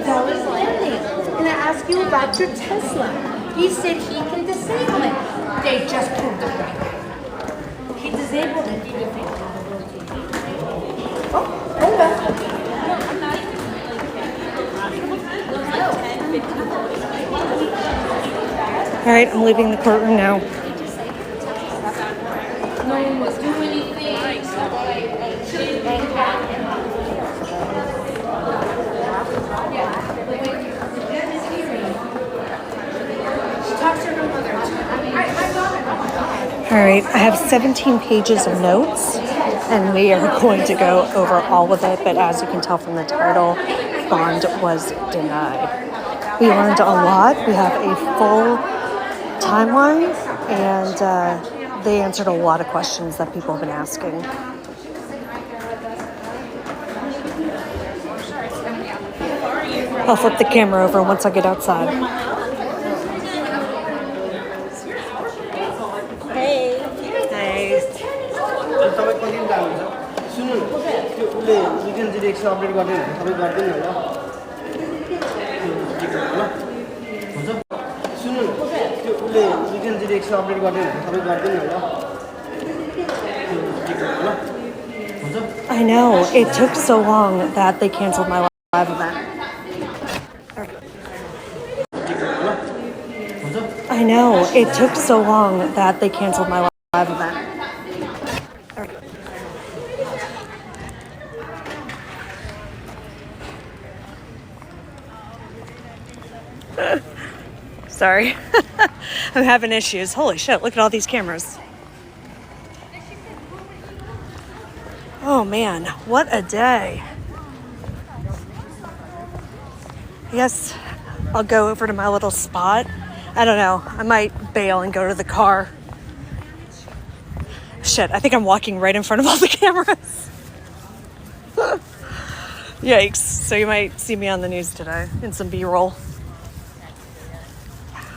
That was landing. Can I ask you about your Tesla? He said he can disable it. They just pulled the plug. He disabled it. Oh, hold on. All right, I'm leaving the courtroom now. No one was doing anything. All right, I have 17 pages of notes, and we are going to go over all of it, but as you can tell from the title, bond was denied. We learned a lot. We have a full timeline, and they answered a lot of questions that people have been asking. I'll flip the camera over once I get outside. Hey. Hey. I know. It took so long that they canceled my live event. I know. It took so long that they canceled my live event. Sorry. I'm having issues. Holy shit, look at all these cameras. Oh man, what a day. I guess I'll go over to my little spot. I don't know. I might bail and go to the car. Shit, I think I'm walking right in front of all the cameras. Yikes. So you might see me on the news today in some B-roll.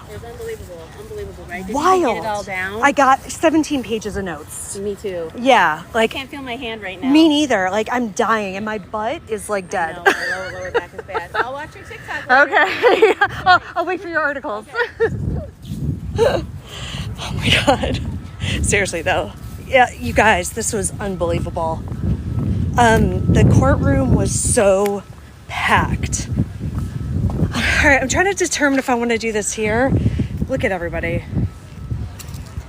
It was unbelievable, right? Did Wild. you get it all down? I got 17 pages of notes. Me too. Yeah, like I can't feel my hand right now. me neither. Like I'm dying, and my butt is like dead. No, my lower back is bad. I'll watch your TikTok later. Okay, I'll wait for your articles. Okay. Oh my god, seriously though, yeah, you guys, this was unbelievable. The courtroom was so packed. All right, I'm trying to determine if I want to do this here. Look at everybody.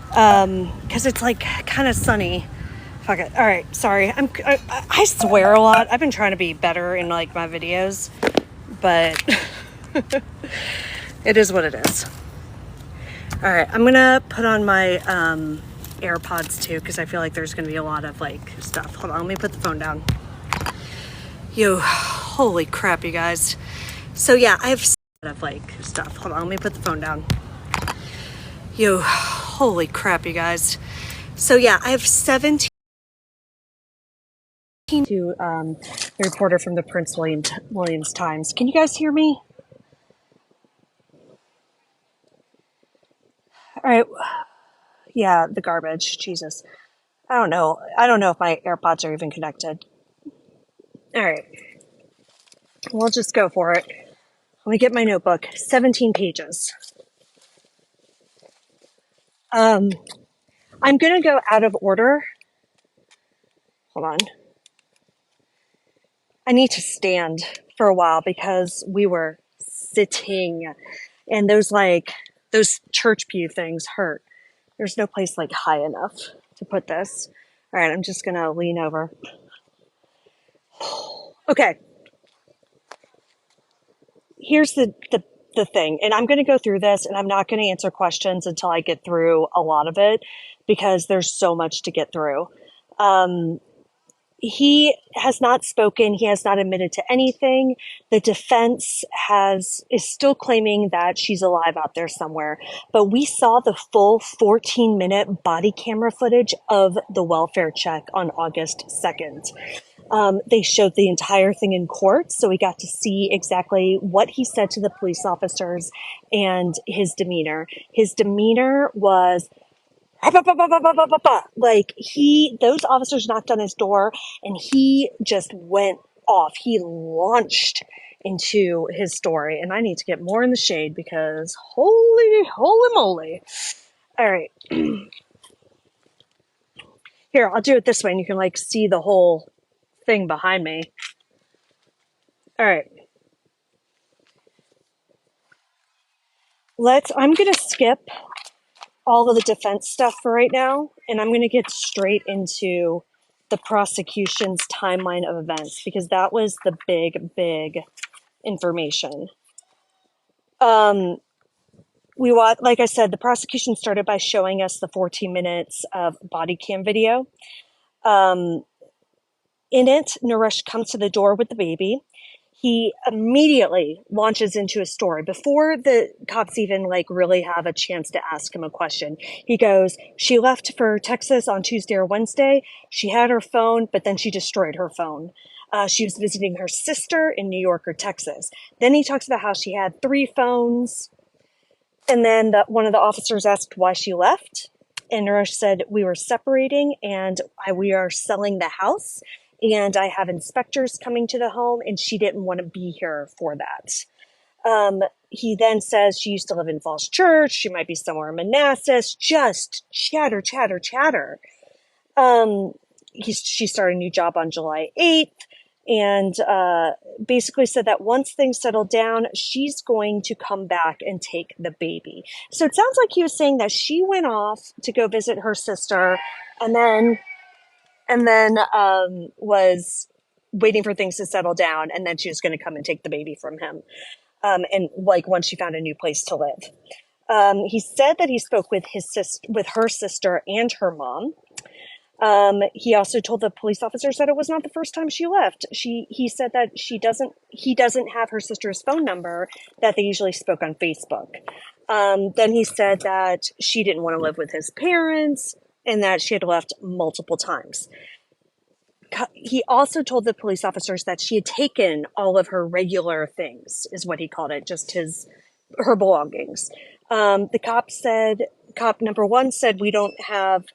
Because it's like kind of sunny. Fuck it. All right, sorry. I swear a lot. I've been trying to be better in like my videos, but it is what it is. All right, I'm gonna put on my AirPods too because I feel like there's gonna be a lot of like stuff. Hold on, let me put the phone down. Yo, holy crap, you guys. So yeah, I have of like stuff. Hold on, let me put the phone down. Yo, holy crap, you guys. So yeah, I have 17 to the reporter from the Prince Williams Times. Can you guys hear me? All right. Yeah, the garbage. Jesus. I don't know if my AirPods are even connected. All right. We'll just go for it. Let me get my notebook. 17 pages. I'm going to go out of order. Hold on. I need to stand for a while because we were sitting and those church pew things hurt. There's no place like high enough to put this. All right, I'm just going to lean over. Okay. Here's the thing, and I'm going to go through this, and I'm not going to answer questions until I get through a lot of it because there's so much to get through. He has not spoken. He has not admitted to anything. The defense is still claiming that she's alive out there somewhere. But we saw the full 14-minute body camera footage of the welfare check on August 2nd. They showed the entire thing in court, so we got to see exactly what he said to the police officers and his demeanor. His demeanor was like those officers knocked on his door and he just went off. He launched into his story, and I need to get more in the shade because holy moly. All right. Here, I'll do it this way and you can like see the whole thing behind me. All right. I'm going to skip all of the defense stuff for right now, and I'm going to get straight into the prosecution's timeline of events because that was the big information. Like I said, the prosecution started by showing us the 14 minutes of body cam video. In it, Naresh comes to the door with the baby. He immediately launches into a story before the cops even like really have a chance to ask him a question. He goes, she left for Texas on Tuesday or Wednesday. She had her phone, but then she destroyed her phone. She was visiting her sister in New York or Texas. Then he talks about how she had 3 phones. And then one of the officers asked why she left. And Naresh said, we were separating and we are selling the house. And I have inspectors coming to the home, and she didn't want to be here for that. He then says she used to live in Falls Church. She might be somewhere in Manassas. Just chatter. She started a new job on July 8th and basically said that once things settle down, she's going to come back and take the baby. So it sounds like he was saying that she went off to go visit her sister and then was waiting for things to settle down, and then she was going to come and take the baby from him. And like once she found a new place to live. He said that he spoke with her sister and her mom. He also told the police officers that it was not the first time she left. He said that he doesn't have her sister's phone number, that they usually spoke on Facebook. Then he said that she didn't want to live with his parents and that she had left multiple times. He also told the police officers that she had taken all of her regular things, is what he called it, just her belongings. Cop number 1 said, we don't have.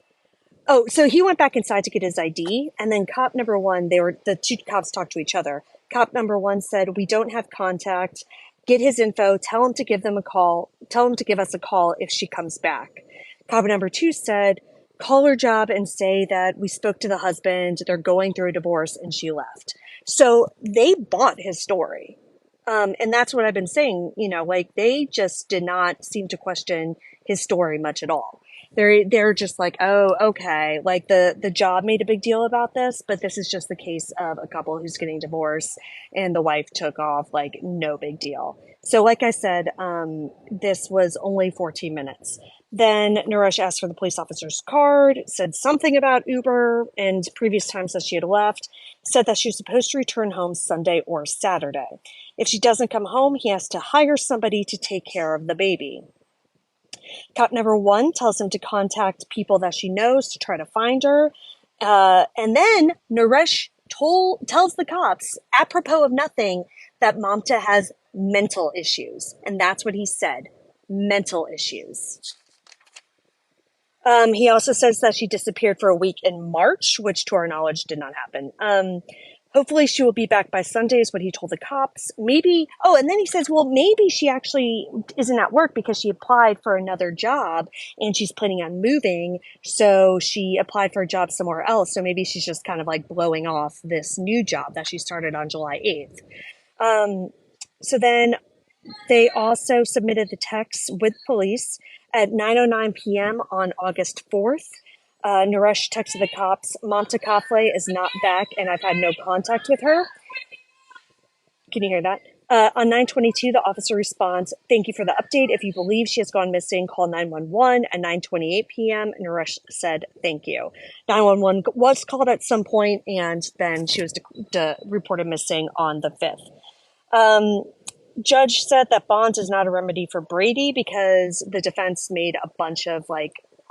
Oh, so he went back inside to get his ID, and then cop number 1, the 2 cops talked to each other. Cop number 1 said, we don't have contact. Get his info. Tell him to give them a call. Tell him to give us a call if she comes back. Cop number 2 said, call her job and say that we spoke to the husband. They're going through a divorce and she left. So they bought his story. And that's what I've been saying, like they just did not seem to question his story much at all. They're just like, oh, okay. Like the job made a big deal about this, but this is just the case of a couple who's getting divorced and the wife took off, like no big deal. So like I said, this was only 14 minutes. Then Naresh asked for the police officer's card, said something about Uber and previous times that she had left, said that she was supposed to return home Sunday or Saturday. If she doesn't come home, he has to hire somebody to take care of the baby. Cop number 1 tells him to contact people that she knows to try to find her. And then Naresh tells the cops, apropos of nothing, that Mamta has mental issues. And that's what he said, mental issues. He also says that she disappeared for a week in March, which to our knowledge did not happen. Hopefully she will be back by Sunday is what he told the cops. Maybe, and then he says, well, maybe she actually isn't at work because she applied for another job and she's planning on moving. So she applied for a job somewhere else. So maybe she's just kind of like blowing off this new job that she started on July 8th. So then they also submitted the text with police at 9:09 p.m. on August 4th. Naresh texted the cops, Mamta Kafle is not back and I've had no contact with her. Can you hear that? On 9:22, the officer responds, thank you for the update. If you believe she has gone missing, call 911. At 9:28 p.m., Naresh said, thank you. 911 was called at some point, and then she was reported missing on the 5th. Judge said that bond is not a remedy for Brady because the defense made a bunch of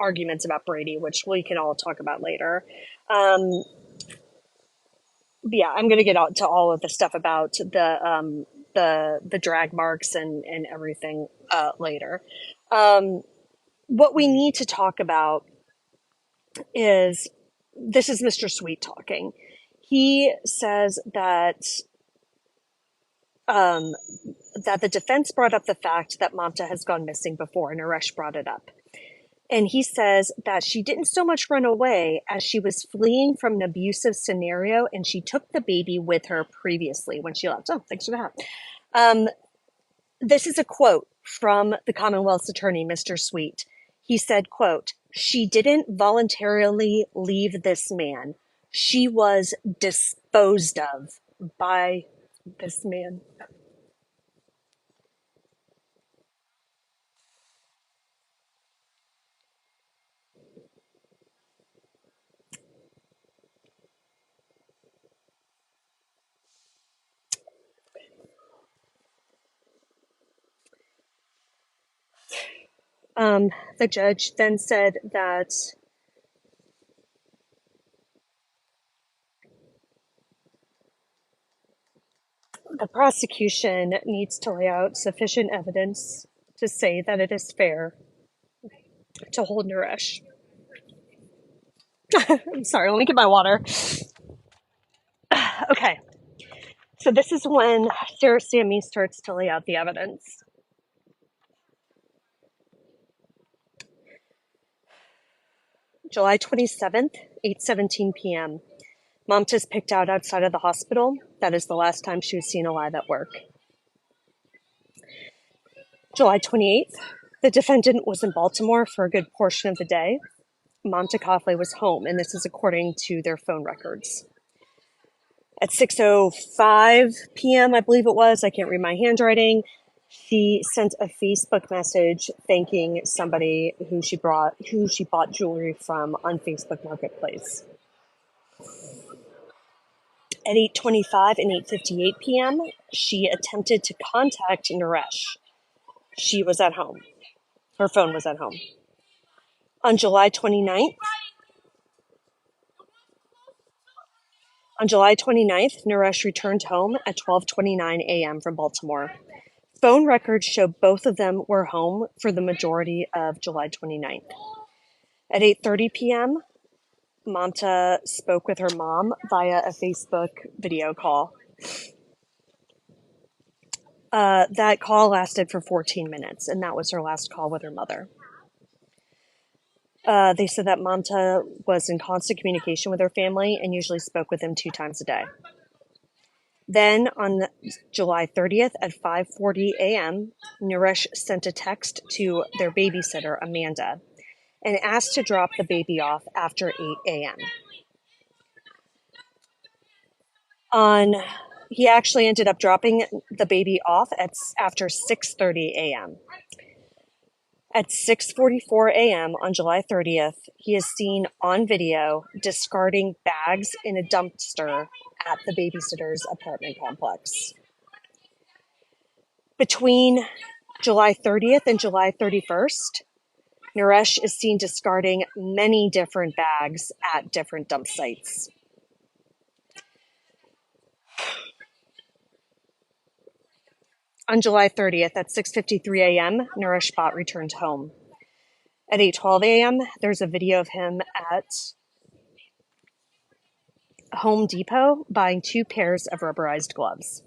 arguments about Brady, which we can all talk about later. yeah, I'm gonna get out to all of the stuff about the drag marks and everything later. What we need to talk about is this is Mr. Sweet talking. He says um, that the defense brought up the fact that Mamta has gone missing before, and Naresh brought it up. And he says that she didn't so much run away as she was fleeing from an abusive scenario, and she took the baby with her previously when she left. Oh, thanks for that. Um, this is a quote from the Commonwealth's attorney, Mr. Sweet. He said, quote, "She didn't voluntarily leave this man. She was disposed of by this man." The judge then said that the prosecution needs to lay out sufficient evidence to say that it is fair to hold Naresh. I'm sorry, let me get my water. Okay, so this is when Sarah Sammy starts to lay out the evidence. July 27th, 8:17 p.m. Mamta's picked out outside of the hospital. That is the last time she was seen alive at work. July 28th, the defendant was in Baltimore for a good portion of the day. Mamta Coughley was home, and this is according to their phone records. At 6:05 p.m., I believe it was, I can't read my handwriting, she sent a Facebook message thanking somebody who she bought jewelry from on Facebook Marketplace. At 8:25 and 8:58 p.m., she attempted to contact Naresh. She was at home. Her phone was at home. On July 29th, Naresh returned home at 12:29 a.m. from Baltimore. Phone records show both of them were home for the majority of July 29th. At 8:30 p.m., Mamta spoke with her mom via a Facebook video call. That call lasted for 14 minutes, and that was her last call with her mother. They said that Mamta was in constant communication with her family and usually spoke with them 2 times a day. Then on July 30th at 5:40 a.m., Naresh sent a text to their babysitter, Amanda, and asked to drop the baby off after 8 a.m. He actually ended up dropping the baby off after 6:30 a.m. At 6:44 a.m. on July 30th, he is seen on video discarding bags in a dumpster at the babysitter's apartment complex. Between July 30th and July 31st, Naresh is seen discarding many different bags at different dump sites. On July 30th at 6:53 a.m., Naresh Bhatt returned home. At 8:12 a.m., there's a video of him at Home Depot buying 2 pairs of rubberized gloves.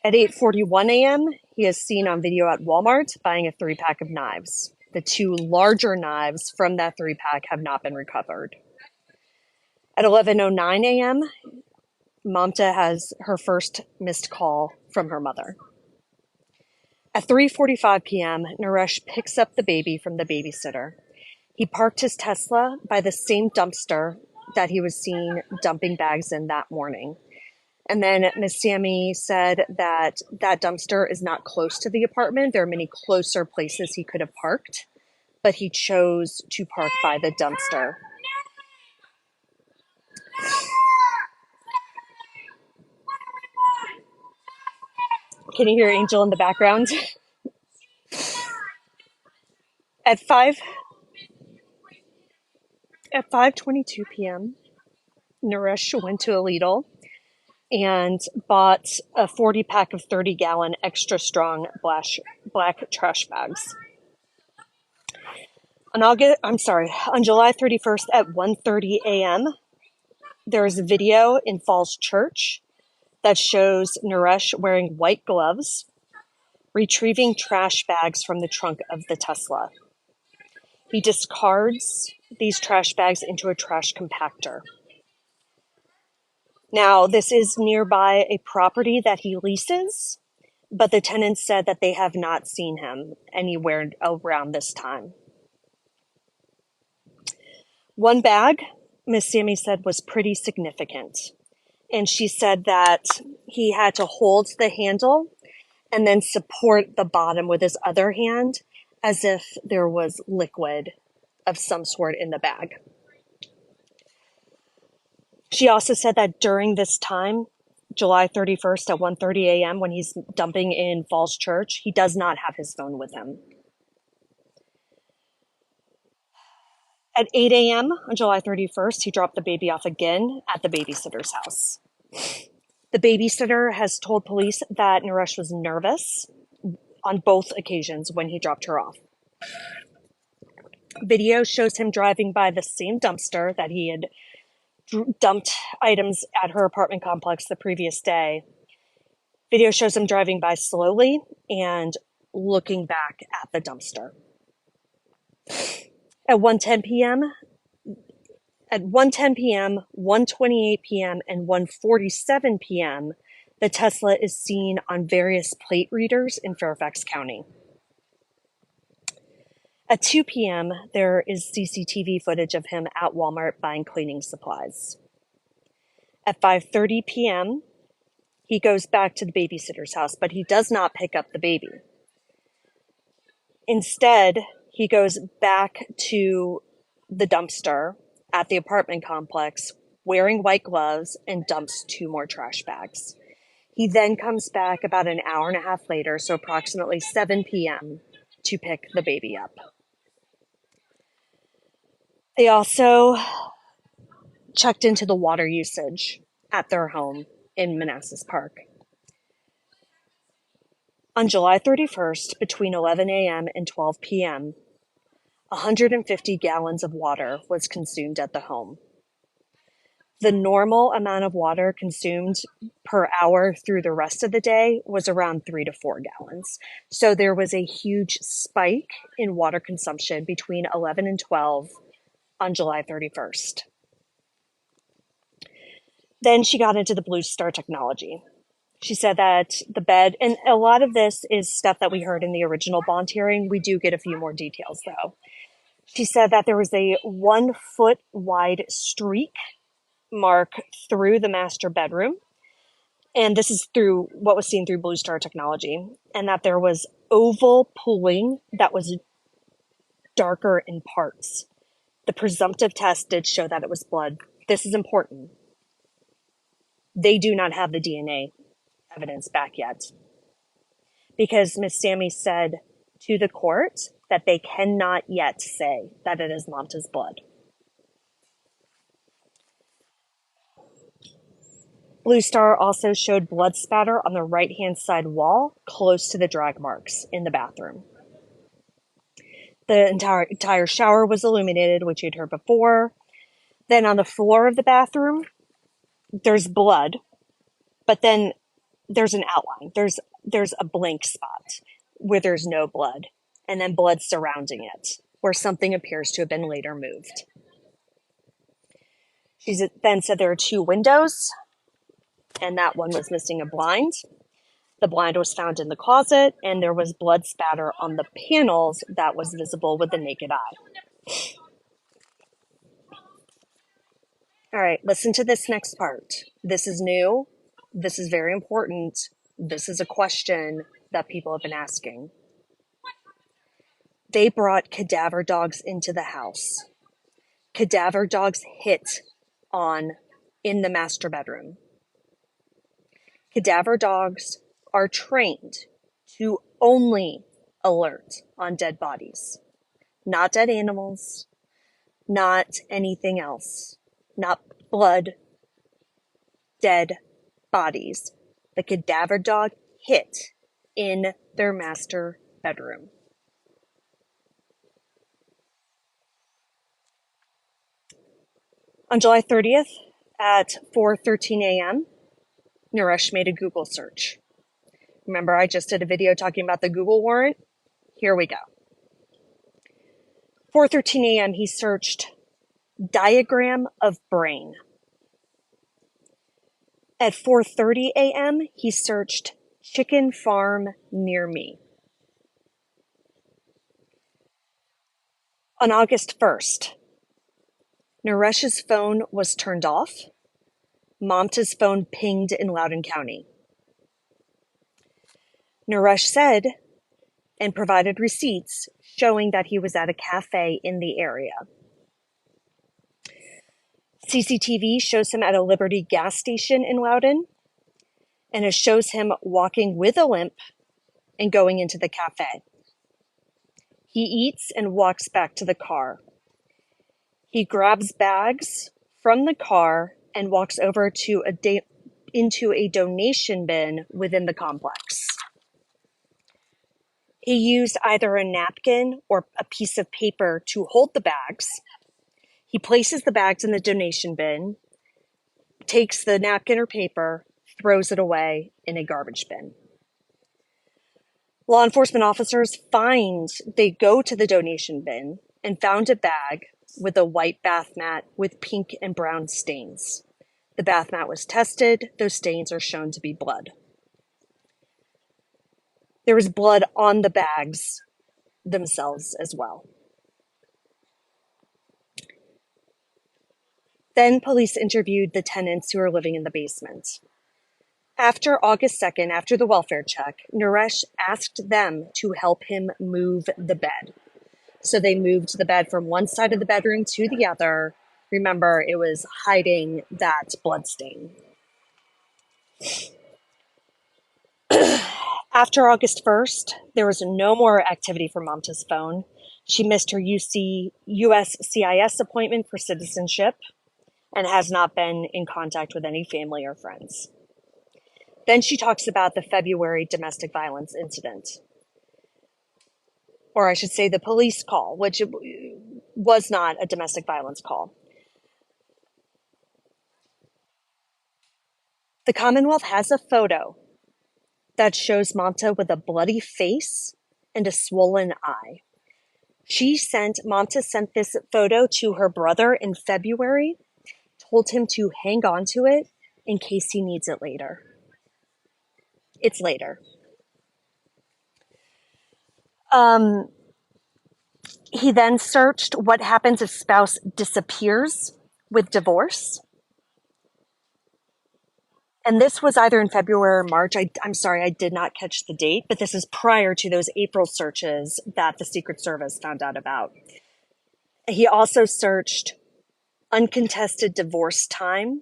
At 8:41 a.m., he is seen on video at Walmart buying a 3-pack of knives. The 2 larger knives from that 3-pack have not been recovered. At 11:09 a.m., Mamta has her first missed call from her mother. At 3:45 p.m., Naresh picks up the baby from the babysitter. He parked his Tesla by the same dumpster that he was seen dumping bags in that morning. And then Miss Sammy said that that dumpster is not close to the apartment. There are many closer places he could have parked, but he chose to park by the dumpster. Can you hear Angel in the background? At 5:22 p.m., Naresh went to a Lidl and bought a 40 pack of 30-gallon extra strong black trash bags. On July 31st at 1:30 a.m., there is a video in Falls Church that shows Naresh wearing white gloves, retrieving trash bags from the trunk of the Tesla. He discards these trash bags into a trash compactor. Now, this is nearby a property that he leases, but the tenants said that they have not seen him anywhere around this time. One bag, Miss Sammy said, was pretty significant. And she said that he had to hold the handle and then support the bottom with his other hand as if there was liquid of some sort in the bag. She also said that during this time, July 31st at 1:30 a.m., when he's dumping in Falls Church, he does not have his phone with him. At 8 a.m. on July 31st, he dropped the baby off again at the babysitter's house. The babysitter has told police that Naresh was nervous on both occasions when he dropped her off. Video shows him driving by the same dumpster that he had dumped items at her apartment complex the previous day. Video shows him driving by slowly and looking back at the dumpster. At 1:10 p.m., 1:28 p.m., and 1:47 p.m., the Tesla is seen on various plate readers in Fairfax County. At 2 p.m., there is CCTV footage of him at Walmart buying cleaning supplies. At 5:30 p.m., he goes back to the babysitter's house, but he does not pick up the baby. Instead, he goes back to the dumpster at the apartment complex wearing white gloves and dumps 2 more trash bags. He then comes back about an hour and a half later, so approximately 7 p.m., to pick the baby up. They also checked into the water usage at their home in Manassas Park. On July 31st, between 11 a.m. and 12 p.m., 150 gallons of water was consumed at the home. The normal amount of water consumed per hour through the rest of the day was around 3 to 4 gallons. So there was a huge spike in water consumption between 11 and 12 on July 31st. Then she got into the Blue Star technology. She said that the bed, and a lot of this is stuff that we heard in the original bond hearing. We do get a few more details though. She said that there was a 1 foot wide streak mark through the master bedroom. And this is through what was seen through Blue Star technology. And that there was oval pooling that was darker in parts. The presumptive test did show that it was blood. This is important. They do not have the DNA evidence back yet. Because Miss Sammy said to the court that they cannot yet say that it is Manta's blood. Blue Star also showed blood spatter on the right-hand side wall close to the drag marks in the bathroom. The entire shower was illuminated, which you'd heard before. Then on the floor of the bathroom, there's blood, but then there's an outline. There's a blank spot where there's no blood, and then blood surrounding it, where something appears to have been later moved. She then said there are 2 windows, and that one was missing a blind. The blind was found in the closet, and there was blood spatter on the panels that was visible with the naked eye. All right, listen to this next part. This is new. This is very important. This is a question that people have been asking. They brought cadaver dogs into the house. Cadaver dogs hit on in the master bedroom. Cadaver dogs are trained to only alert on dead bodies, not dead animals, not anything else, not blood, dead bodies the cadaver dog hit in their master bedroom. On July 30th at 4:13 a.m., Naresh made a Google search. Remember, I just did a video talking about the Google warrant? Here we go. 4:13 a.m., he searched diagram of brain. At 4:30 a.m., he searched chicken farm near me. On August 1st, Naresh's phone was turned off. Mamta's phone pinged in Loudoun County. Naresh said and provided receipts showing that he was at a cafe in the area. CCTV shows him at a Liberty gas station in Loudoun, and it shows him walking with a limp and going into the cafe. He eats and walks back to the car. He grabs bags from the car and walks over to into a donation bin within the complex. He used either a napkin or a piece of paper to hold the bags. He places the bags in the donation bin, takes the napkin or paper, throws it away in a garbage bin. Law enforcement officers they go to the donation bin and found a bag with a white bath mat with pink and brown stains. The bath mat was tested. Those stains are shown to be blood. There was blood on the bags themselves as well. Then police interviewed the tenants who were living in the basement. After August 2nd, after the welfare check, Naresh asked them to help him move the bed. So they moved the bed from one side of the bedroom to the other. Remember, it was hiding that blood stain. After August 1st, there was no more activity for Mamta's phone. She missed her USCIS appointment for citizenship and has not been in contact with any family or friends. Then she talks about the February domestic violence incident. Or I should say the police call, which was not a domestic violence call. The Commonwealth has a photo that shows Mamta with a bloody face and a swollen eye. Mamta sent this photo to her brother in February, told him to hang on to it in case he needs it later. It's later. He then searched what happens if spouse disappears with divorce. And this was either in February or March. I'm sorry, I did not catch the date, but this is prior to those April searches that the Secret Service found out about. He also searched uncontested divorce time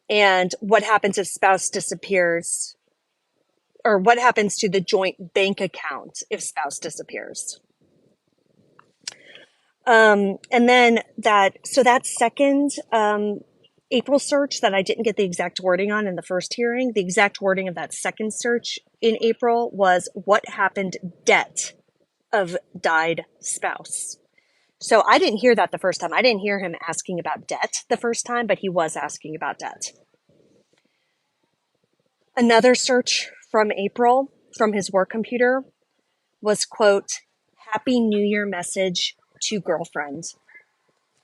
and what happens if spouse disappears, or what happens to the joint bank account if spouse disappears. And then that second April search that I didn't get the exact wording on in the first hearing, the exact wording of that second search in April was what happened debt of died spouse. So I didn't hear that the first time. I didn't hear him asking about debt the first time, but he was asking about debt. Another search from April from his work computer was, quote, Happy New Year message to girlfriend,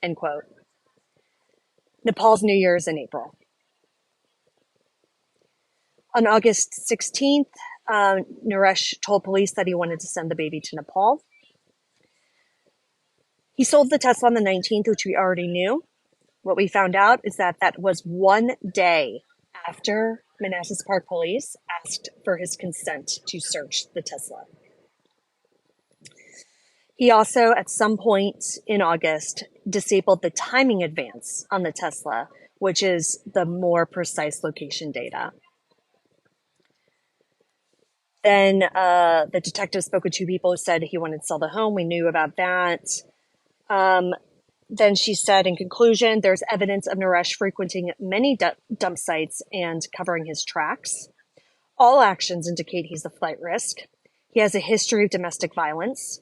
end quote. Nepal's New Year is in April. On August 16th, Naresh told police that he wanted to send the baby to Nepal. He sold the Tesla on the 19th, which we already knew. What we found out is that was one day after Manassas Park Police asked for his consent to search the Tesla. He also, at some point in August, disabled the timing advance on the Tesla, which is the more precise location data. Then the detective spoke with two people who said he wanted to sell the home. We knew about that. Then she said, in conclusion, there's evidence of Naresh frequenting many dump sites and covering his tracks. All actions indicate he's a flight risk. He has a history of domestic violence.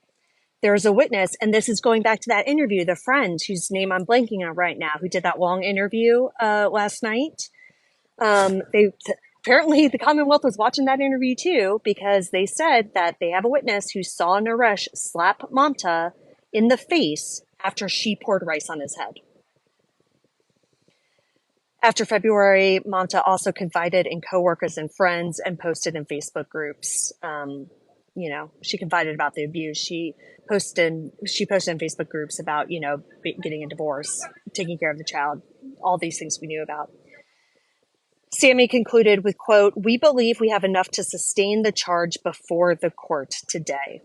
There's a witness, and this is going back to that interview, the friend whose name I'm blanking on right now, who did that long interview last night. Apparently the Commonwealth was watching that interview too, because they said that they have a witness who saw Naresh slap Mamta in the face after she poured rice on his head. After February, Mamta also confided in coworkers and friends and posted in Facebook groups. She confided about the abuse. She posted in Facebook groups about, getting a divorce, taking care of the child, all these things we knew about. Sammy concluded with, quote, "We believe we have enough to sustain the charge before the court today,"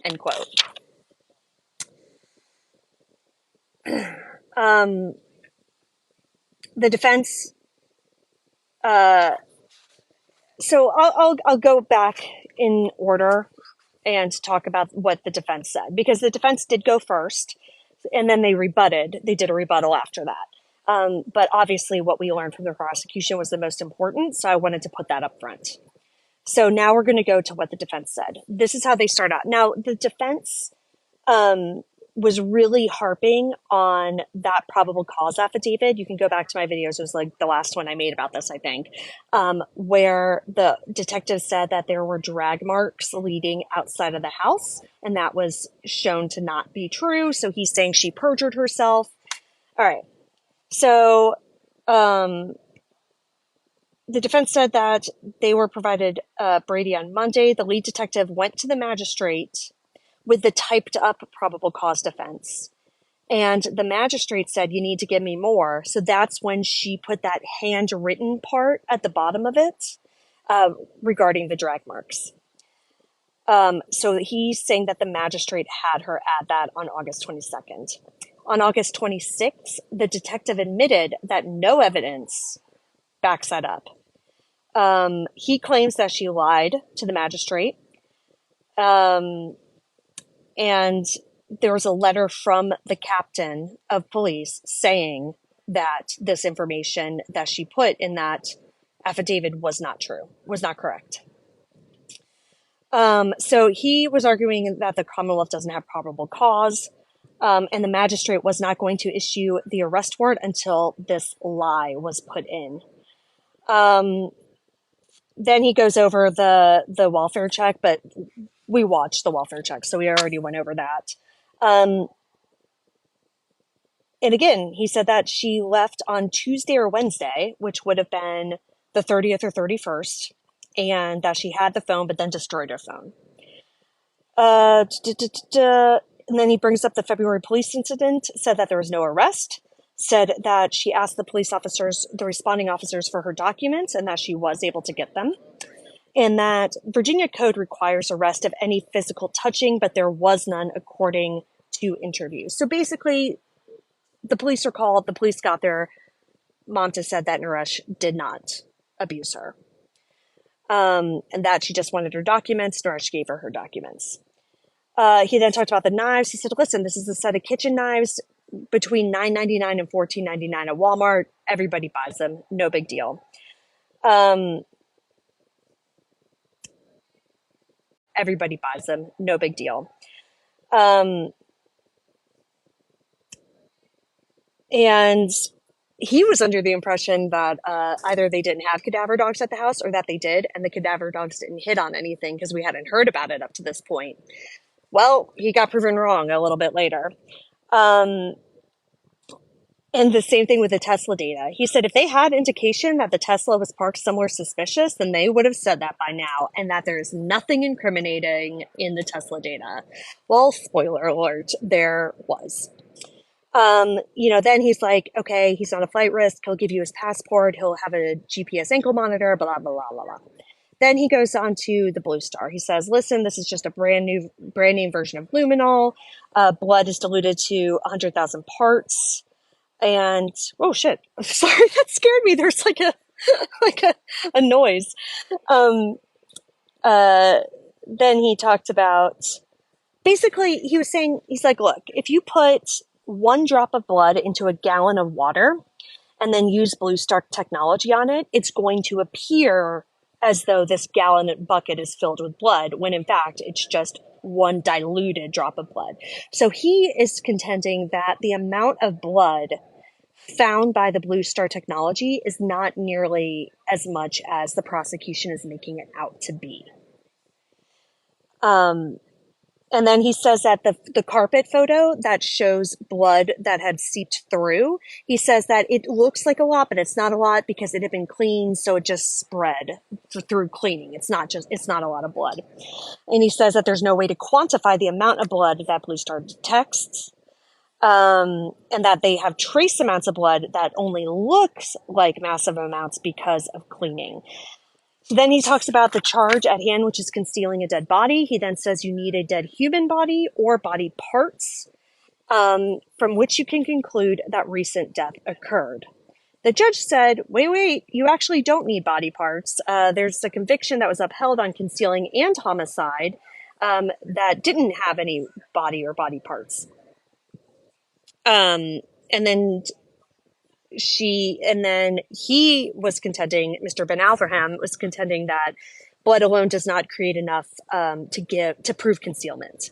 end quote. The defense, so I'll go back in order and talk about what the defense said, because the defense did go first and then they did a rebuttal after that. But obviously what we learned from the prosecution was the most important, so I wanted to put that up front. So now we're going to go to what the defense said. This is how they start out. Now, the defense was really harping on that probable cause affidavit. You can go back to my videos. It was like the last one I made about this, I think, where the detective said that there were drag marks leading outside of the house, and that was shown to not be true. So he's saying she perjured herself. All right. So the defense said that they were provided Brady on Monday. The lead detective went to the magistrate with the typed up probable cause defense. And the magistrate said, "You need to give me more." So that's when she put that handwritten part at the bottom of it regarding the drag marks. So he's saying that the magistrate had her add that on August 22nd. On August 26th, the detective admitted that no evidence backs that up. He claims that she lied to the magistrate. And there was a letter from the captain of police saying that this information that she put in that affidavit was not true, was not correct. So he was arguing that the Commonwealth doesn't have probable cause, and the magistrate was not going to issue the arrest warrant until this lie was put in. Then he goes over the welfare check, but we watched the welfare check, so we already went over that. And again, he said that she left on Tuesday or Wednesday, which would have been the 30th or 31st, and that she had the phone, but then destroyed her phone. And then he brings up the February police incident, said that there was no arrest, said that she asked the responding officers for her documents, and that she was able to get them. And that Virginia code requires arrest of any physical touching, but there was none according to interviews. So basically, the police are called, the police got there, Mamta said that Naresh did not abuse her. And that she just wanted her documents, Naresh gave her documents. He then talked about the knives. He said, "Listen, this is a set of kitchen knives between $9.99 and $14.99 at Walmart. Everybody buys them, no big deal." Everybody buys them, no big deal. And he was under the impression that either they didn't have cadaver dogs at the house or that they did, and the cadaver dogs didn't hit on anything because we hadn't heard about it up to this point. Well, he got proven wrong a little bit later. And the same thing with the Tesla data. He said if they had indication that the Tesla was parked somewhere suspicious, then they would have said that by now, and that there is nothing incriminating in the Tesla data. Well, spoiler alert, there was. Then he's like, okay, he's not a flight risk. He'll give you his passport. He'll have a GPS ankle monitor, blah, blah, blah, blah, blah. Then he goes on to the Blue Star. He says, "Listen, this is just a brand name version of luminol. Blood is diluted to 100,000 parts. And, oh shit, sorry, that scared me. There's like a noise. Then he talked about, basically he was saying, he's like, look, if you put one drop of blood into a gallon of water and then use Blue Star technology on it, it's going to appear as though this gallon bucket is filled with blood, when in fact it's just one diluted drop of blood. So he is contending that the amount of blood found by the Blue Star technology is not nearly as much as the prosecution is making it out to be. And then he says that the carpet photo that shows blood that had seeped through, he says that it looks like a lot, but it's not a lot because it had been cleaned, so it just spread through cleaning. It's not a lot of blood. And he says that there's no way to quantify the amount of blood that Blue Star detects, and that they have trace amounts of blood that only looks like massive amounts because of cleaning. Then he talks about the charge at hand, which is concealing a dead body. He then says you need a dead human body or body parts from which you can conclude that recent death occurred. The judge said, wait, you actually don't need body parts. There's a conviction that was upheld on concealing and homicide that didn't have any body or body parts. And then he was contending, Mr. Ben Alverham was contending that blood alone does not create enough to prove concealment.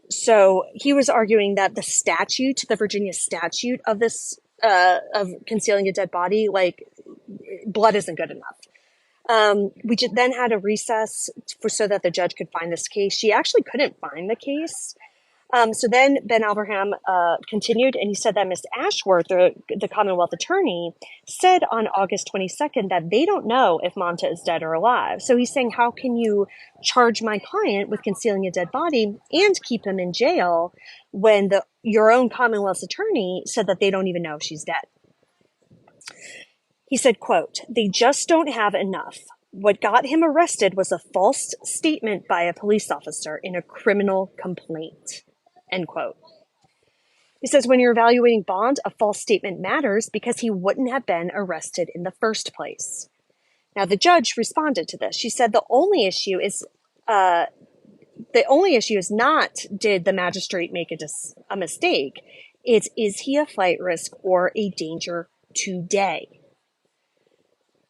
So he was arguing that the Virginia statute of this of concealing a dead body, like blood isn't good enough. We then had a recess so that the judge could find this case. She actually couldn't find the case. So then Ben Alverham continued, and he said that Ms. Ashworth, the Commonwealth attorney, said on August 22nd that they don't know if Monta is dead or alive. So he's saying, how can you charge my client with concealing a dead body and keep him in jail when your own Commonwealth's attorney said that they don't even know if she's dead? He said, quote, "They just don't have enough. What got him arrested was a false statement by a police officer in a criminal complaint." End quote. He says, when you're evaluating bond, a false statement matters because he wouldn't have been arrested in the first place. Now, the judge responded to this. She said the only issue is not did the magistrate make a mistake. It's is he a flight risk or a danger today?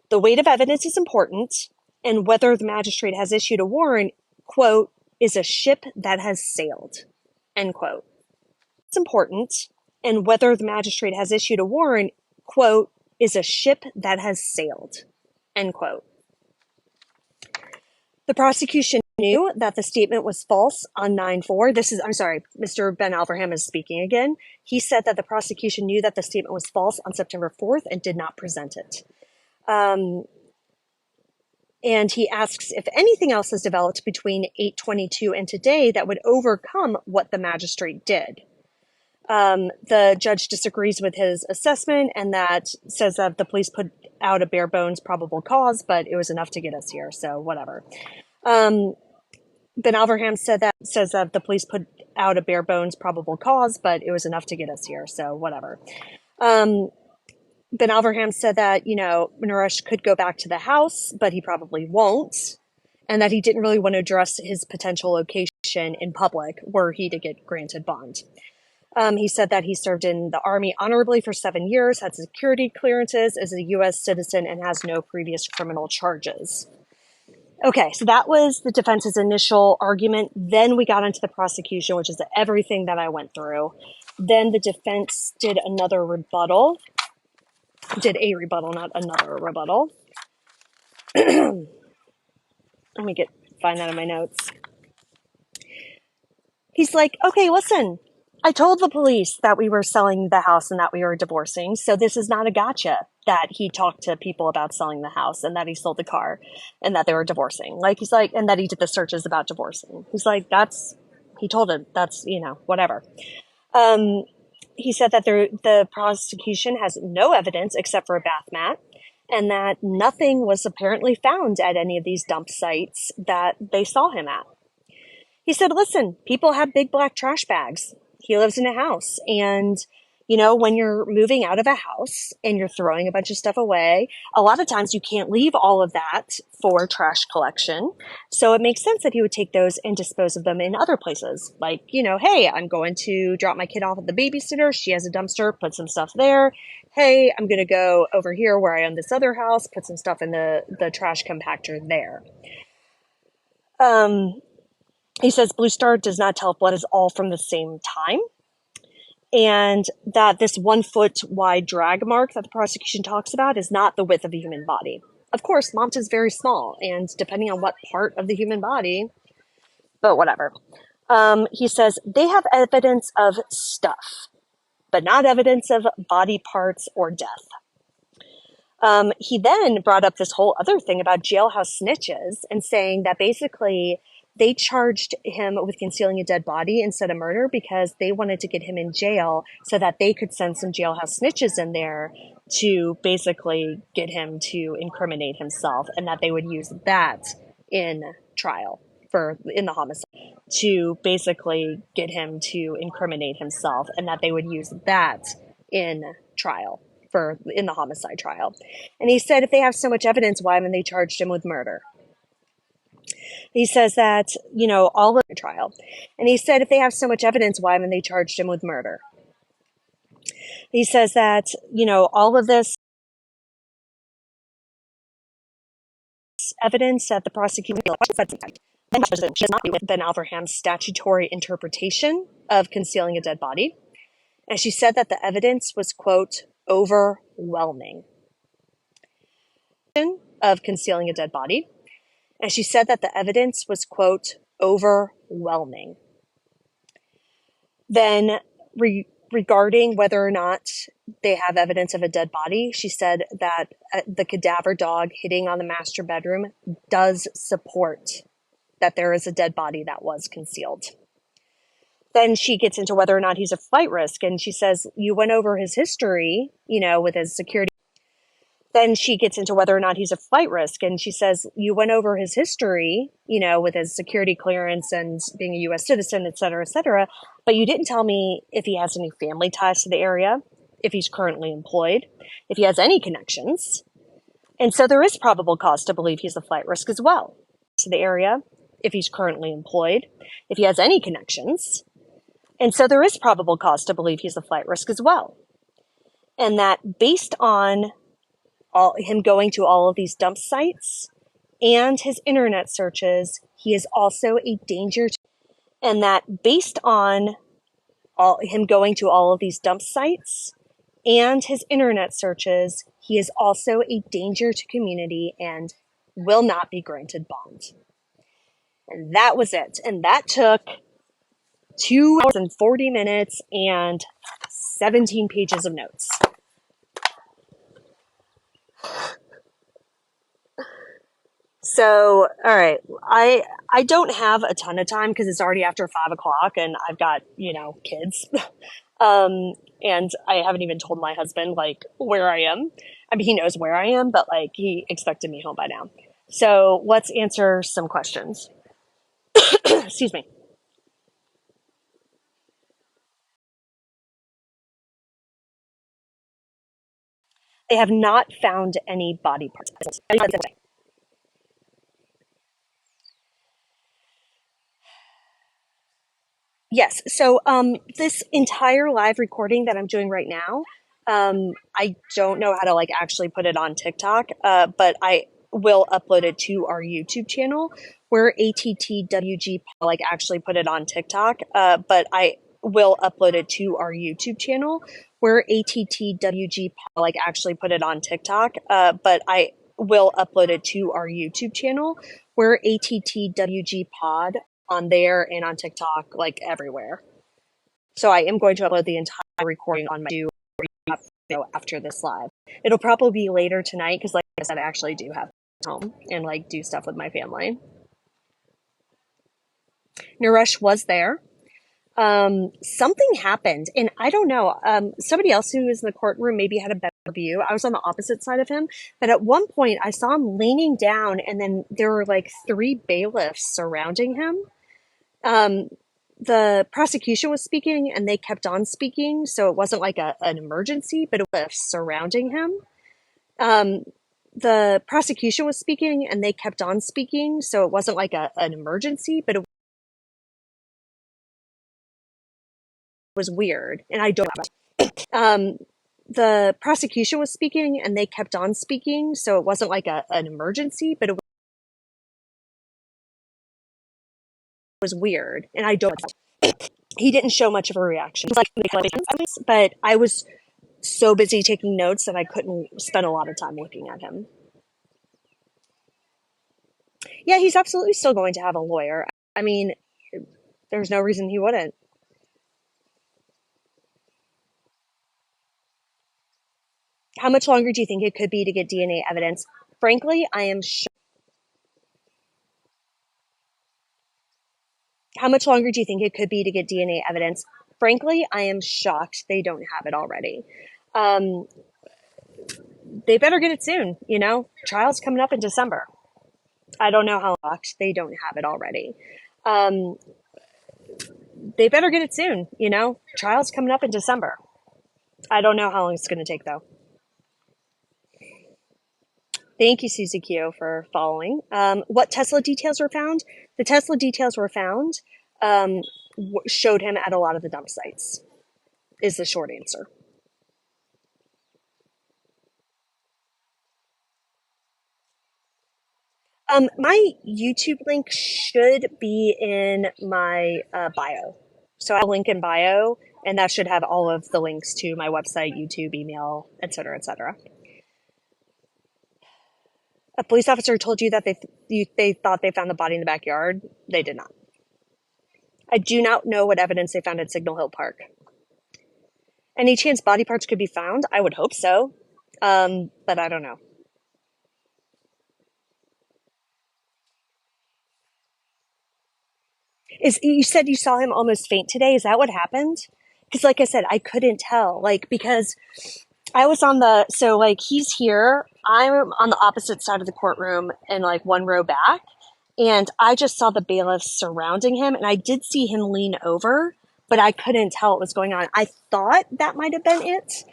The weight of evidence is important, and whether the magistrate has issued a warrant, quote, is a ship that has sailed. End quote. It's important, and whether the magistrate has issued a warrant, quote, is a ship that has sailed. End quote. The prosecution knew that the statement was false on 9/4. Mr. Ben Alverham is speaking again. He said that the prosecution knew that the statement was false on September 4th and did not present it. And he asks if anything else has developed between 8/22 and today that would overcome what the magistrate did. The judge disagrees with his assessment and that says that the police put out a bare bones probable cause, but it was enough to get us here, so whatever. Ben Alverham says that the police put out a bare bones probable cause, but it was enough to get us here, so whatever. Ben Alverham said that, Naresh could go back to the house, but he probably won't, and that he didn't really want to address his potential location in public were he to get granted bond. He said that he served in the Army honorably for 7 years, had security clearances, is a U.S. citizen, and has no previous criminal charges. Okay, so that was the defense's initial argument. Then we got into the prosecution, which is everything that I went through. Then the defense did a rebuttal, not another rebuttal. Let me find that in my notes. He's like, okay, listen, I told the police that we were selling the house and that we were divorcing, so this is not a gotcha that he talked to people about selling the house and that he sold the car and that they were divorcing. And that he did the searches about divorcing. He's like, he told him, whatever. He said that the prosecution has no evidence except for a bath mat, and that nothing was apparently found at any of these dump sites that they saw him at. He said, listen, people have big black trash bags. He lives in a house, and You know, when you're moving out of a house and you're throwing a bunch of stuff away, a lot of times you can't leave all of that for trash collection. So it makes sense that he would take those and dispose of them in other places. Like, you know, hey, I'm going to drop my kid off at the babysitter. She has a dumpster, put some stuff there. Hey, I'm going to go over here where I own this other house, put some stuff in the trash compactor there. He says Blue Star does not tell if blood is all from the same time. And that this 1 foot wide drag mark that the prosecution talks about is not the width of a human body. Of course, Mont is very small, and depending on what part of the human body, but whatever. He says they have evidence of stuff, but not evidence of body parts or death. He then brought up this whole other thing about jailhouse snitches and saying that basically they charged him with concealing a dead body instead of murder because they wanted to get him in jail so that they could send some jailhouse snitches in there to basically get him to incriminate himself, and that they would use that in trial in the homicide to basically get him to incriminate himself, and that they would use that in trial in the homicide trial. And he said if they have so much evidence, why haven't they charged him with murder? He says that, you know, all of the trial. And he said if they have so much evidence, why haven't they charged him with murder? He says that, you know, all of this evidence that the prosecution does not with Ben Alverham's statutory interpretation of concealing a dead body. And she said that the evidence was, quote, overwhelming of concealing a dead body. And she said that the evidence was, quote, overwhelming. Then regarding whether or not they have evidence of a dead body, she said that the cadaver dog hitting on the master bedroom does support that there is a dead body that was concealed. Then she gets into whether or not he's a flight risk. And she says, you went over his history, you know, with his security. Then she gets into whether or not he's a flight risk. And she says, you went over his history, you know, with his security clearance and being a U.S. citizen, et cetera, but you didn't tell me if he has any family ties to the area, if he's currently employed, if he has any connections. And so there is probable cause to believe he's a flight risk as well. To the area, if he's currently employed, if he has any connections. And so there is probable cause to believe he's a flight risk as well. And that based on him going to all of these dump sites and his internet searches, he is also a danger to, and that based on him going to all of these dump sites and his internet searches, he is also a danger to community and will not be granted bond. And that was it. And that took 2 hours and 40 minutes and 17 pages of notes. So, all right, I don't have a ton of time because it's already after 5 o'clock and I've got, you know, kids. And I haven't even told my husband, like, where I am. I mean, he knows where I am, but, like, he expected me home by now. So let's answer some questions. Excuse me. They have not found any body parts. Yes. So this entire live recording that I'm doing right now, I don't know how to like actually put it on TikTok, but I will upload it to our YouTube channel. We're ATTWG, like actually put it on TikTok, but I will upload it to our YouTube channel. We're ATTWG, like actually put it on TikTok, but I will upload it to our YouTube channel. We're ATTWG Pod on there and on TikTok, like everywhere. So I am going to upload the entire recording on my after this live. It'll probably be later tonight because, like I said, I actually do have to go home and like do stuff with my family. Naresh was there. Something happened, and I don't know. Somebody else who was in the courtroom maybe had a better view. I was on the opposite side of him, but at one point I saw him leaning down, and then there were like 3 bailiffs surrounding him. The prosecution was speaking and they kept on speaking, so it wasn't like an emergency, but it was surrounding him. The prosecution was speaking and they kept on speaking, so it wasn't like an emergency, but it was weird. And I don't. The prosecution was speaking and they kept on speaking, so it wasn't like an emergency, but it was weird. And I don't. He didn't show much of a reaction. But I was so busy taking notes that I couldn't spend a lot of time looking at him. Yeah, he's absolutely still going to have a lawyer. I mean, there's no reason he wouldn't. How much longer do you think it could be to get DNA evidence? Frankly, I am shocked. How much longer do you think it could be to get DNA evidence? Frankly, I am shocked they don't have it already. They better get it soon, you know? Trial's coming up in December. I don't know how long they don't have it already. They better get it soon, you know? Trial's coming up in December. I don't know how long it's going to take, though. Thank you, Susie Q, for following. What Tesla details were found? The Tesla details were found showed him at a lot of the dump sites, is the short answer. My YouTube link should be in my bio. So I have a link in bio, and that should have all of the links to my website, YouTube, email, etc., etc. A police officer told you that they thought they found the body in the backyard. They did not. I do not know what evidence they found at Signal Hill Park. Any chance body parts could be found? I would hope so, but I don't know. You said you saw him almost faint today. Is that what happened? Because like I said, I couldn't tell. Because I was he's here. I'm on the opposite side of the courtroom and one row back. And I just saw the bailiffs surrounding him, and I did see him lean over, but I couldn't tell what was going on. I thought that might have been it,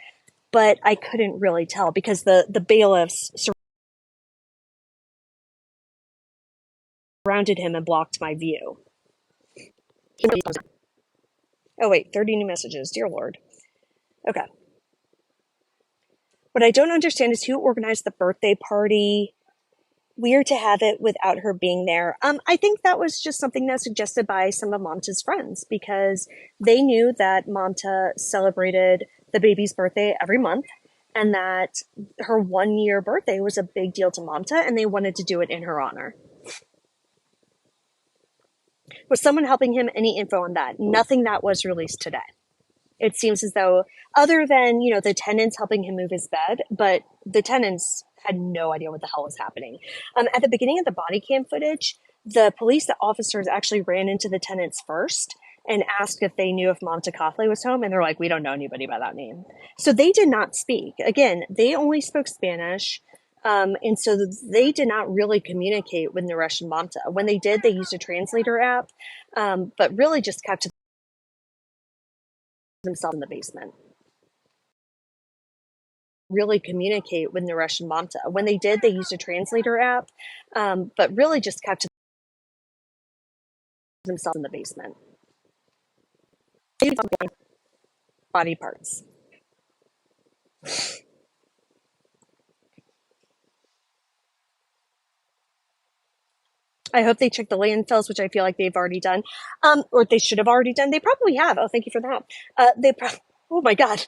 but I couldn't really tell because the bailiffs surrounded him and blocked my view. Oh wait, 30 new messages. Dear Lord. Okay. What I don't understand is who organized the birthday party. Weird to have it without her being there. I think that was just something that was suggested by some of Mamta's friends because they knew that Mamta celebrated the baby's birthday every month and that her 1-year birthday was a big deal to Mamta and they wanted to do it in her honor. Was someone helping him? Any info on that? Nothing that was released today. It seems as though, other than, the tenants helping him move his bed, but the tenants had no idea what the hell was happening. At the beginning of the body cam footage, the police officers actually ran into the tenants first and asked if they knew if Mamta Coughley was home, and they're like, we don't know anybody by that name. So they did not speak. Again, they only spoke Spanish, and so they did not really communicate with Naresh and Mamta. When they did, they used a translator app, but really just kept to themselves in the basement. Really communicate with Naresh and Mamta. When they did, they used a translator app, but really just kept to themselves in the basement. Body parts. I hope they check the landfills, which I feel like they've already done, or they should have already done. They probably have. Oh, thank you for that. Oh my God,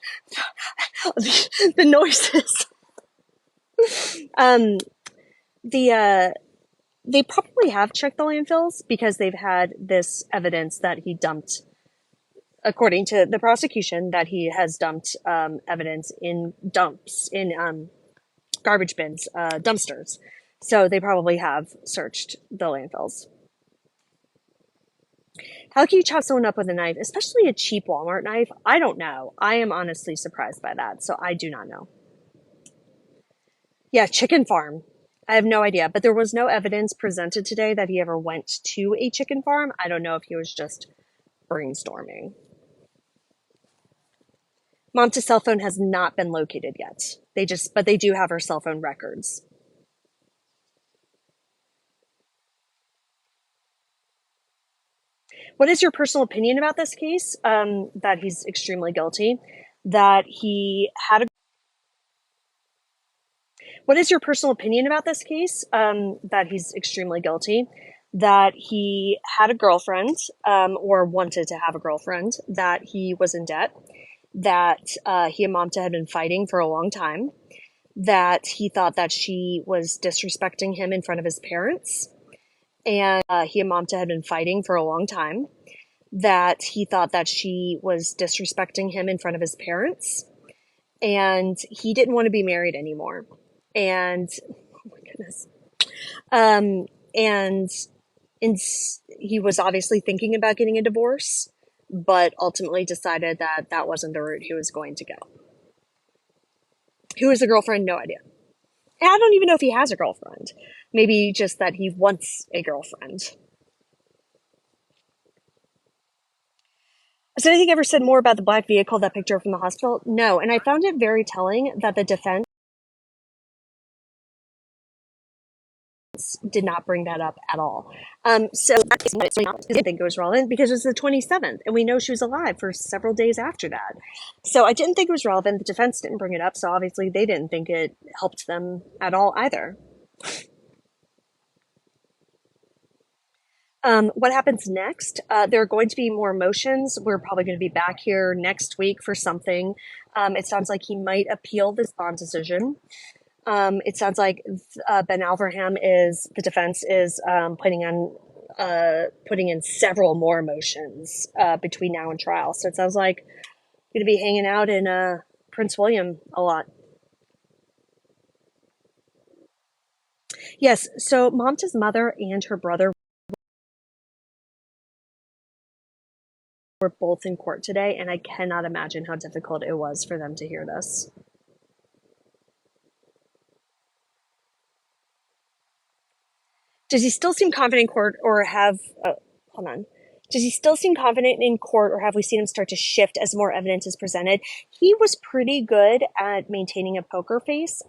the noises. They probably have checked the landfills because they've had this evidence that he dumped, according to the prosecution, that he has dumped evidence in garbage bins, dumpsters. So they probably have searched the landfills. How can you chop someone up with a knife, especially a cheap Walmart knife? I don't know. I am honestly surprised by that, so I do not know. Yeah, chicken farm. I have no idea, but there was no evidence presented today that he ever went to a chicken farm. I don't know if he was just brainstorming. Mom's cell phone has not been located yet. But they do have her cell phone records. What is your personal opinion about this case? That he's extremely guilty. That he had a What is your personal opinion about this case? That he's extremely guilty. That he had a girlfriend, or wanted to have a girlfriend. That he was in debt. That he and Mamta had been fighting for a long time. That he thought that she was disrespecting him in front of his parents. And he and Mamta had been fighting for a long time. That he thought that she was disrespecting him in front of his parents. And he didn't want to be married anymore. And, oh my goodness. And he was obviously thinking about getting a divorce, but ultimately decided that that wasn't the route he was going to go. Who is the girlfriend? No idea. And I don't even know if he has a girlfriend. Maybe just that he wants a girlfriend. Has anything ever said more about the black vehicle that picked her up from the hospital? No, and I found it very telling that the defense did not bring that up at all. So I didn't think it was relevant because it was the 27th, and we know she was alive for several days after that. So I didn't think it was relevant. The defense didn't bring it up, so obviously they didn't think it helped them at all either. What happens next? There are going to be more motions. We're probably going to be back here next week for something. It sounds like he might appeal this bond decision. It sounds like Ben Alverham the defense is planning on putting in several more motions between now and trial. So it sounds like going to be hanging out in Prince William a lot. Yes, so Mamta's mother and her brother were both in court today, and I cannot imagine how difficult it was for them to hear this. Does he still seem confident in court, or have... hold on. Does he still seem confident in court, or have we seen him start to shift as more evidence is presented? He was pretty good at maintaining a poker face,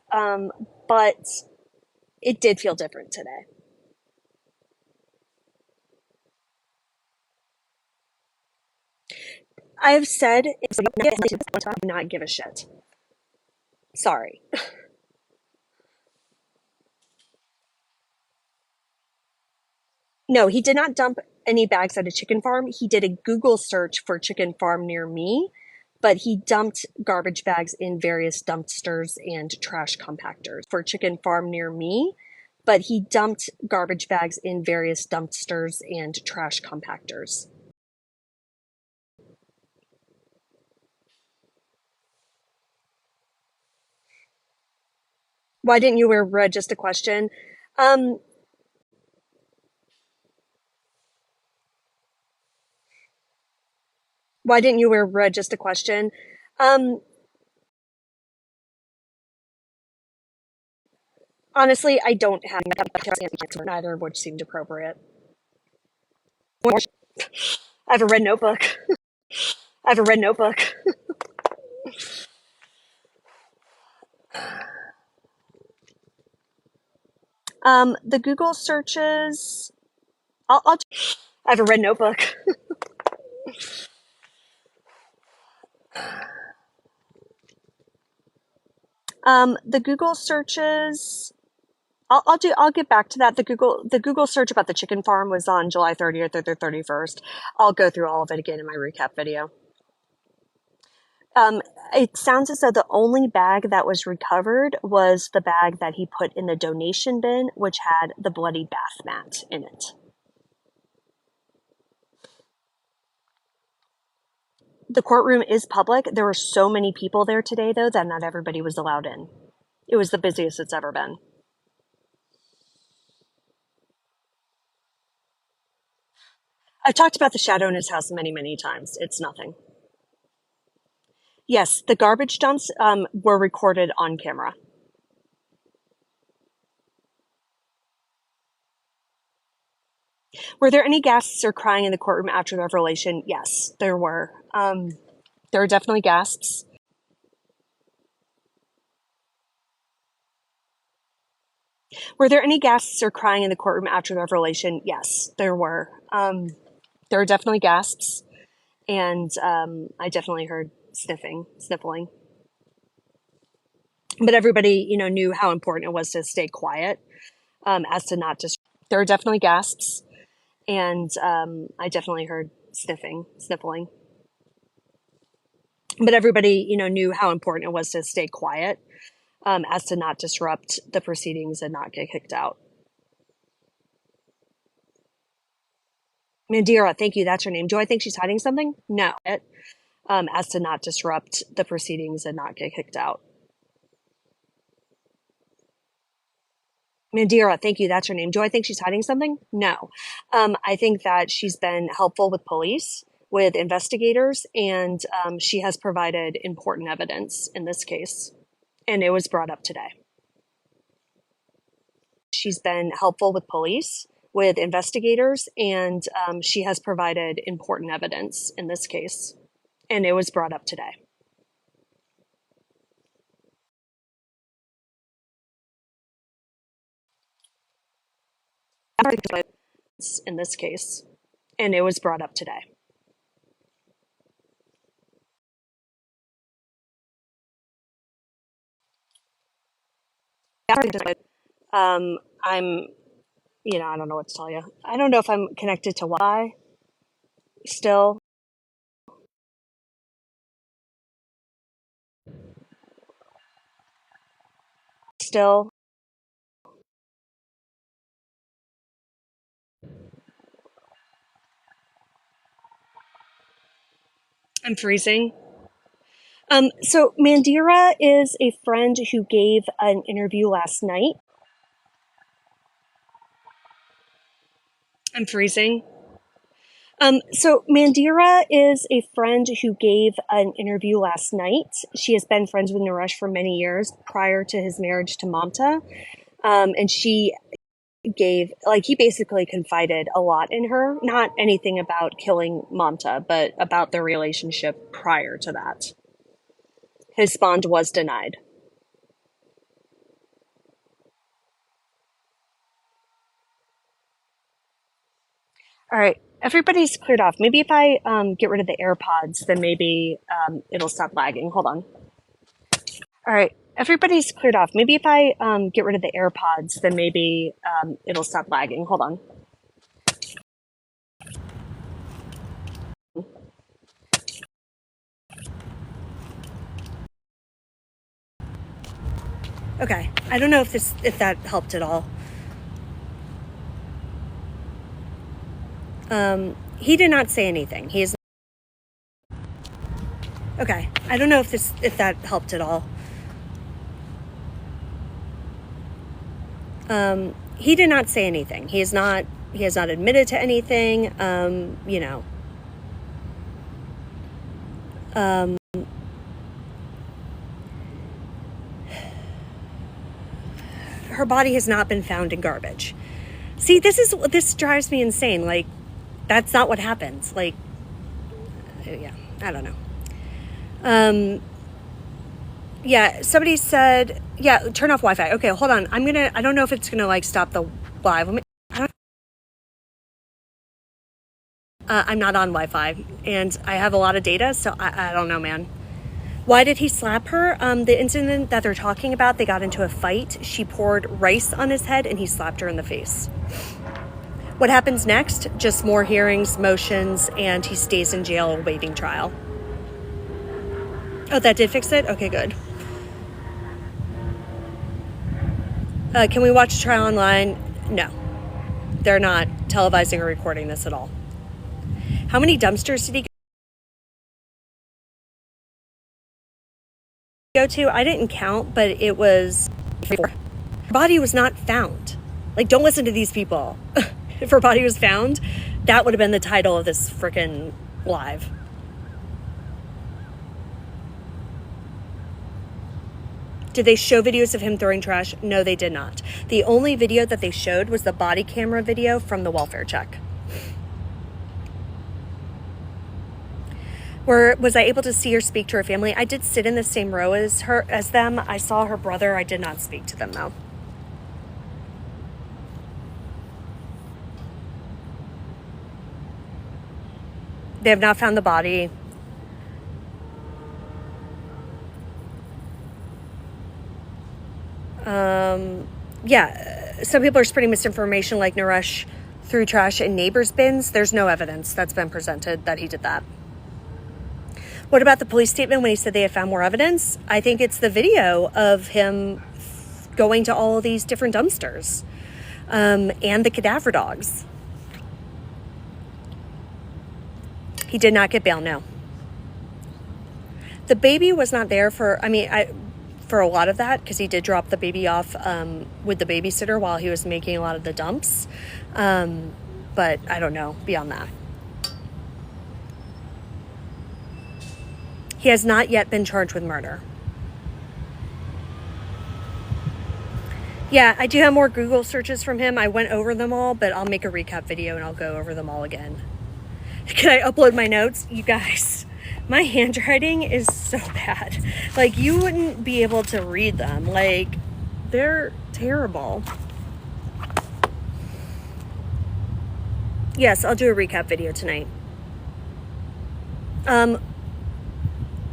but it did feel different today. I've said, do not give a shit. Sorry. No, he did not dump any bags at a chicken farm. He did a Google search for chicken farm near me, but he dumped garbage bags in various dumpsters and trash compactors for chicken farm near me, but he dumped garbage bags in various dumpsters and trash compactors. Why didn't you wear red? Just a question. Why didn't you wear red? Just a question. Honestly, I don't have neither of which seemed appropriate. I have a red notebook. I have a red notebook. The Google searches. I have a red notebook. The Google searches. I'll get back to that. The Google search about the chicken farm was on July 30th or the 31st. I'll go through all of it again in my recap video. It sounds as though the only bag that was recovered was the bag that he put in the donation bin, which had the bloody bath mat in it. The courtroom is public. There were so many people there today, though, that not everybody was allowed in. It was the busiest it's ever been. I've talked about the shadow in his house many, many times. It's nothing. Yes, the garbage dumps were recorded on camera. Were there any gasps or crying in the courtroom after the revelation? Yes, there were. There were definitely gasps. Were there any gasps or crying in the courtroom after the revelation? Yes, there were. There were definitely gasps, and I definitely heard sniffling. But everybody, knew how important it was to stay quiet, as to not just. There were definitely gasps, and I definitely heard sniffling. But everybody, knew how important it was to stay quiet, as to not disrupt the proceedings and not get kicked out. Mandira, thank you. That's her name. Do I think she's hiding something? No. As to not disrupt the proceedings and not get kicked out. Mandira, thank you. That's her name. Do I think she's hiding something? No. I think that she's been helpful with police, with investigators, and she has provided important evidence in this case. And it was brought up today. She's been helpful with police, with investigators, and she has provided important evidence in this case. And it was brought up today. In this case. And it was brought up today. I'm, I don't know what to tell you. I don't know if I'm connected to Wi-Fi still. I'm freezing. So Mandira is a friend who gave an interview last night. I'm freezing. So Mandira is a friend who gave an interview last night. She has been friends with Naresh for many years prior to his marriage to Mamta. And she he basically confided a lot in her, not anything about killing Mamta, but about their relationship prior to that. His bond was denied. All right, everybody's cleared off. Maybe if I get rid of the AirPods, then maybe it'll stop lagging. Hold on. All right, everybody's cleared off. Maybe if I get rid of the AirPods, then maybe it'll stop lagging. Hold on. Okay, I don't know if that helped at all. He did not say anything. He is. Okay, I don't know if that helped at all. He did not say anything. He has not admitted to anything. Her body has not been found in garbage. See, this drives me insane. Like, that's not what happens. Like, yeah, I don't know. Yeah, somebody said, yeah, turn off Wi-Fi. Okay, hold on. I don't know if it's gonna stop the live. I'm not on Wi-Fi and I have a lot of data, so I don't know, man. Why did he slap her? The incident that they're talking about, they got into a fight. She poured rice on his head and he slapped her in the face. What happens next? Just more hearings, motions, and he stays in jail awaiting trial. Oh, that did fix it? Okay, good. Can we watch the trial online? No. They're not televising or recording this at all. How many dumpsters did he go to? I didn't count, but it was 4. Her body was not found. Don't listen to these people. If her body was found, that would have been the title of this freaking live. Did they show videos of him throwing trash? No, they did not. The only video that they showed was the body camera video from the welfare check. Was I able to see or speak to her family? I did sit in the same row as them. I saw her brother. I did not speak to them though. They have not found the body. Yeah, some people are spreading misinformation like Naresh threw trash in neighbors' bins. There's no evidence that's been presented that he did that. What about the police statement when he said they had found more evidence? I think it's the video of him going to all of these different dumpsters and the cadaver dogs. He did not get bail, no. The baby was not there for a lot of that, because he did drop the baby off with the babysitter while he was making a lot of the dumps. But I don't know beyond that. He has not yet been charged with murder. Yeah, I do have more Google searches from him. I went over them all, but I'll make a recap video and I'll go over them all again. Can I upload my notes? You guys, my handwriting is so bad. Like, you wouldn't be able to read them. Like, they're terrible. Yes, I'll do a recap video tonight.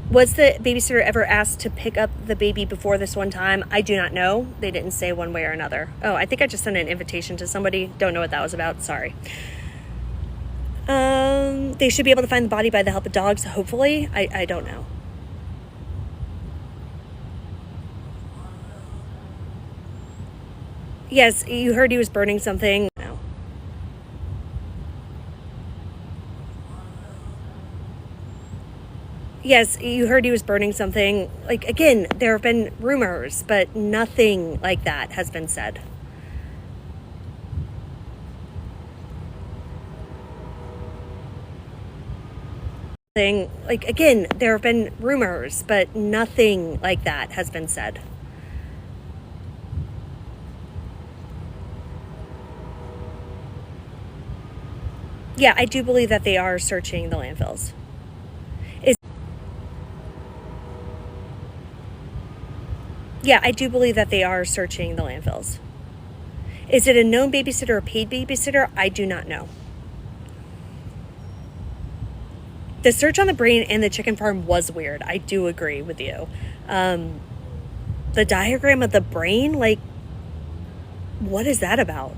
Was the babysitter ever asked to pick up the baby before this one time? I do not know. They didn't say one way or another. Oh, I think I just sent an invitation to somebody. Don't know what that was about. Sorry. They should be able to find the body by the help of dogs, hopefully. I don't know. Yes, you heard he was burning something. No. Yes, you heard he was burning something. Like, again, there have been rumors, but nothing like that has been said. Like, again, there have been rumors, but nothing like that has been said. Yeah, I do believe that they are searching the landfills. Yeah, I do believe that they are searching the landfills. Is it a known babysitter or paid babysitter? I do not know. The search on the brain and the chicken farm was weird. I do agree with you. The diagram of the brain, like, what is that about?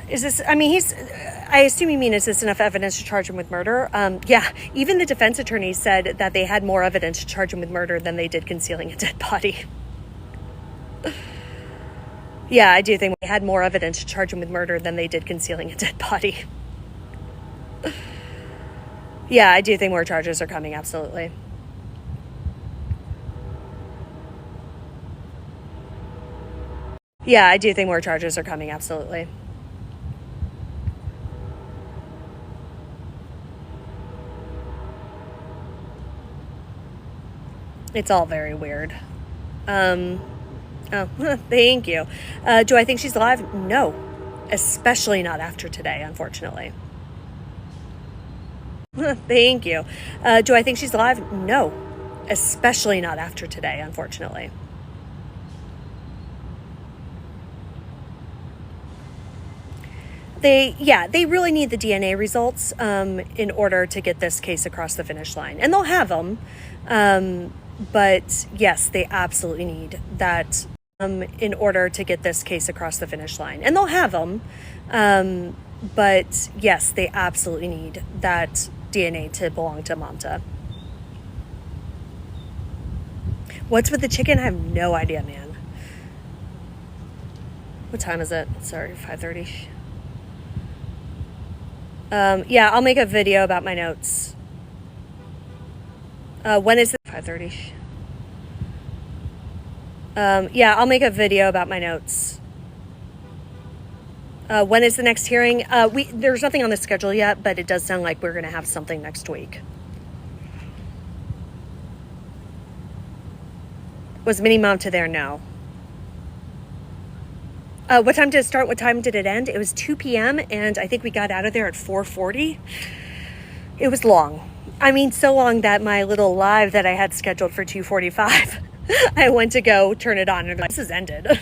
Is this, I assume you mean, is this enough evidence to charge him with murder? Yeah, even the defense attorney said that they had more evidence to charge him with murder than they did concealing a dead body. Yeah, I do think they had more evidence to charge him with murder than they did concealing a dead body. Yeah, I do think more charges are coming, absolutely. Yeah, I do think more charges are coming, absolutely. It's all very weird. Oh, thank you. Do I think she's alive? No, especially not after today, unfortunately. Thank you. Do I think she's alive? No, especially not after today, unfortunately. They really need the DNA results in order to get this case across the finish line, and they'll have them. But yes, they absolutely need that in order to get this case across the finish line, and they'll have them. But yes, they absolutely need that DNA to belong to Manta. What's with the chicken? I have no idea, man. What time is it? Sorry, 5:30. Yeah, I'll make a video about my notes. When is it? 5:30. Yeah, I'll make a video about my notes. When is the next hearing? There's nothing on the schedule yet, but it does sound like we're going to have something next week. Was Mini Manta there? No. What time did it start? What time did it end? It was 2 p.m. and I think we got out of there at 4:40. It was long. I mean, so long that my little live that I had scheduled for 2:45, I went to go turn it on and this has ended.